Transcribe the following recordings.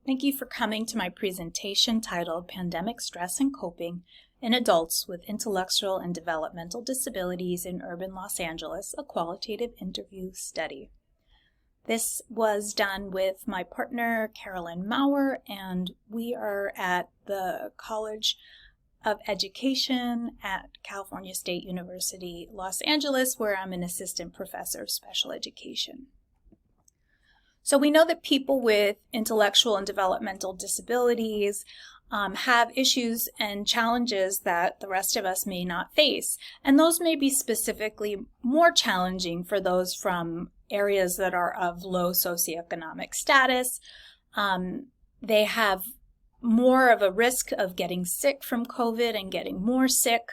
Thank you for coming to my presentation titled Pandemic Stress and Coping in Adults with Intellectual and Developmental Disabilities in Urban Los Angeles, a Qualitative Interview Study. This was done with my partner, Carolyn Maurer, and we are at the College of Education at California State University, Los Angeles, where I'm an assistant professor of special education. So we know that people with intellectual and developmental disabilities have issues and challenges that the rest of us may not face. And those may be specifically more challenging for those from areas that are of low socioeconomic status. They have more of a risk of getting sick from COVID and getting more sick.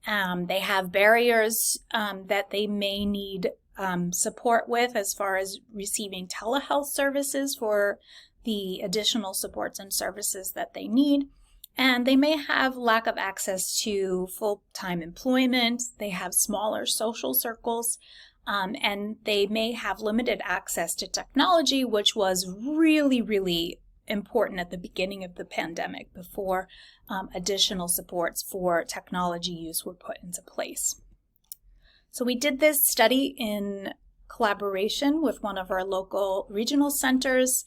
They have barriers that they may need support with as far as receiving telehealth services for the additional supports and services that they need. And they may have lack of access to full-time employment. They have smaller social circles, and they may have limited access to technology, which was really important at the beginning of the pandemic before additional supports for technology use were put into place. So we did this study in collaboration with one of our local regional centers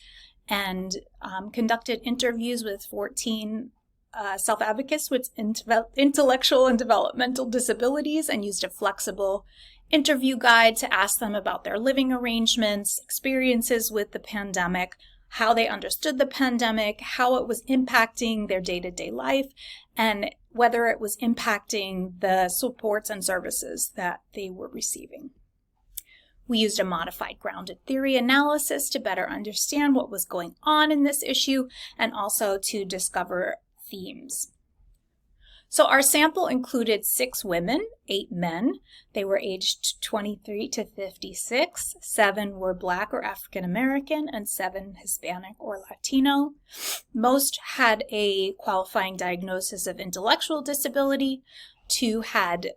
and conducted interviews with 14 self-advocates with intellectual and developmental disabilities and used a flexible interview guide to ask them about their living arrangements, experiences with the pandemic, how they understood the pandemic, how it was impacting their day-to-day life, and whether it was impacting the supports and services that they were receiving. We used a modified grounded theory analysis to better understand what was going on in this issue and also to discover themes. So our sample included 6 women, 8 men. They were aged 23 to 56. 7 were Black or African American and 7 Hispanic or Latino. Most had a qualifying diagnosis of intellectual disability. 2 had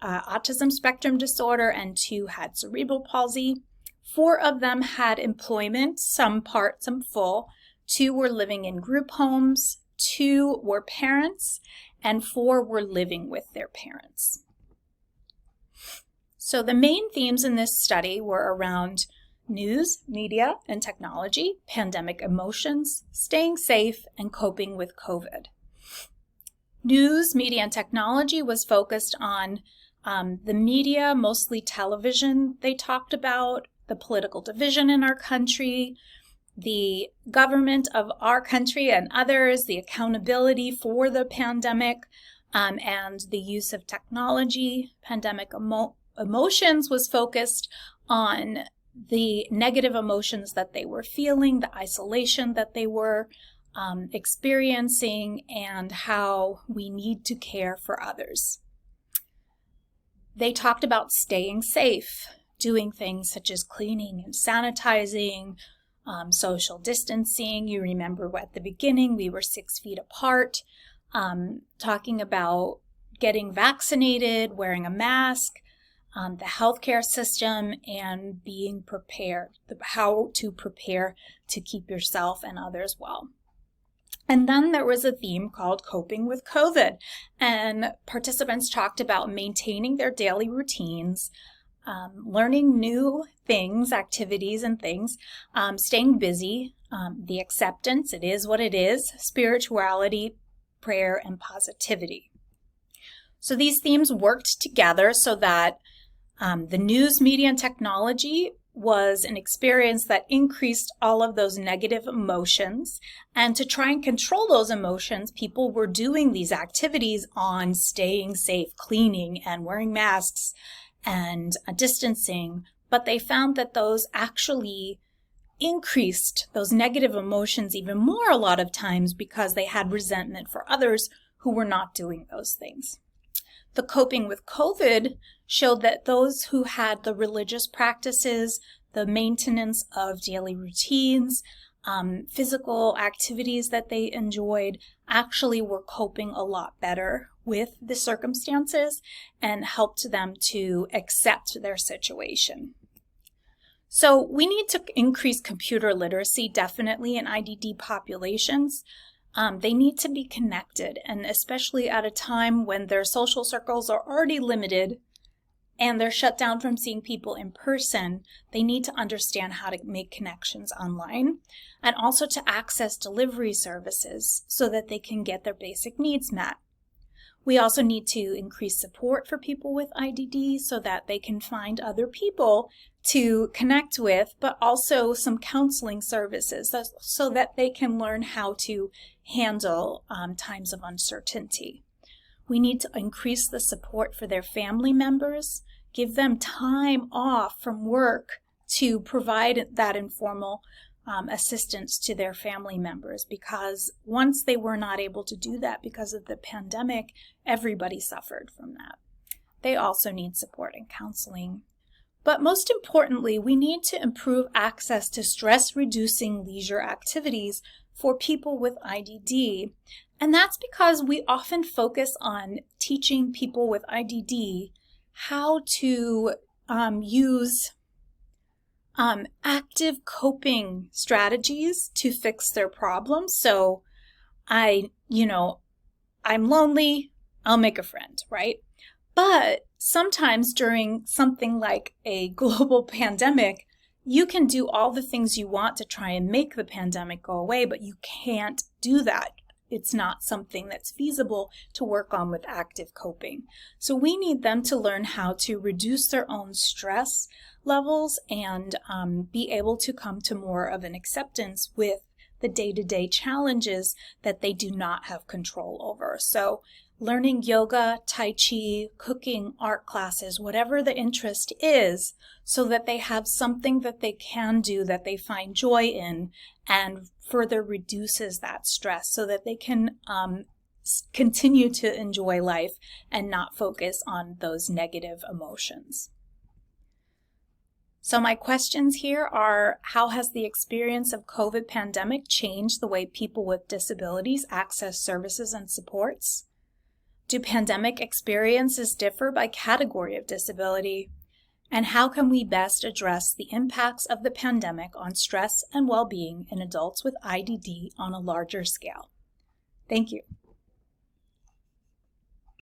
autism spectrum disorder and 2 had cerebral palsy. 4 of them had employment, some part, some full. 2 were living in group homes. 2 were parents, and 4 were living with their parents. So the main themes in this study were around news, media, and technology, pandemic emotions, staying safe, and coping with COVID. News, media, and technology was focused on the media, mostly television. They talked about the political division in our country, the government of our country and others, the accountability for the pandemic, and the use of technology. Pandemic emotions was focused on the negative emotions that they were feeling, the isolation that they were experiencing, and how we need to care for others. They talked about staying safe, doing things such as cleaning and sanitizing, social distancing. You remember at the beginning we were 6 feet apart, talking about getting vaccinated, wearing a mask, the healthcare system, and being prepared, how to prepare to keep yourself and others well. And then there was a theme called Coping with COVID, and participants talked about maintaining their daily routines, learning new things, activities and things, staying busy, the acceptance, it is what it is, spirituality, prayer, and positivity. So these themes worked together so that the news, media, and technology was an experience that increased all of those negative emotions. And to try and control those emotions, people were doing these activities on staying safe, cleaning, and wearing masks, and distancing, but they found that those actually increased those negative emotions even more a lot of times because they had resentment for others who were not doing those things. The Coping with COVID showed that those who had the religious practices, the maintenance of daily routines, physical activities that they enjoyed actually were coping a lot better with the circumstances and helped them to accept their situation. So we need to increase computer literacy definitely in IDD populations. They need to be connected, and especially at a time when their social circles are already limited and they're shut down from seeing people in person, they need to understand how to make connections online and also to access delivery services so that they can get their basic needs met. We also need to increase support for people with IDD so that they can find other people to connect with, but also some counseling services so that they can learn how to handle times of uncertainty. We need to increase the support for their family members, give them time off from work to provide that informal assistance to their family members, because once they were not able to do that because of the pandemic, everybody suffered from that. They also need support and counseling. But most importantly, we need to improve access to stress-reducing leisure activities for people with IDD. And that's because we often focus on teaching people with IDD how to use active coping strategies to fix their problems. So I'm lonely, I'll make a friend, right? But sometimes during something like a global pandemic, you can do all the things you want to try and make the pandemic go away, but you can't do that. It's not something that's feasible to work on with active coping. So we need them to learn how to reduce their own stress levels and be able to come to more of an acceptance with the day-to-day challenges that they do not have control over. So learning yoga, tai chi, cooking, art classes, whatever the interest is, so that they have something that they can do that they find joy in and further reduces that stress so that they can continue to enjoy life and not focus on those negative emotions. So my questions here are, how has the experience of COVID pandemic changed the way people with disabilities access services and supports? Do pandemic experiences differ by category of disability? And how can we best address the impacts of the pandemic on stress and well-being in adults with IDD on a larger scale? Thank you.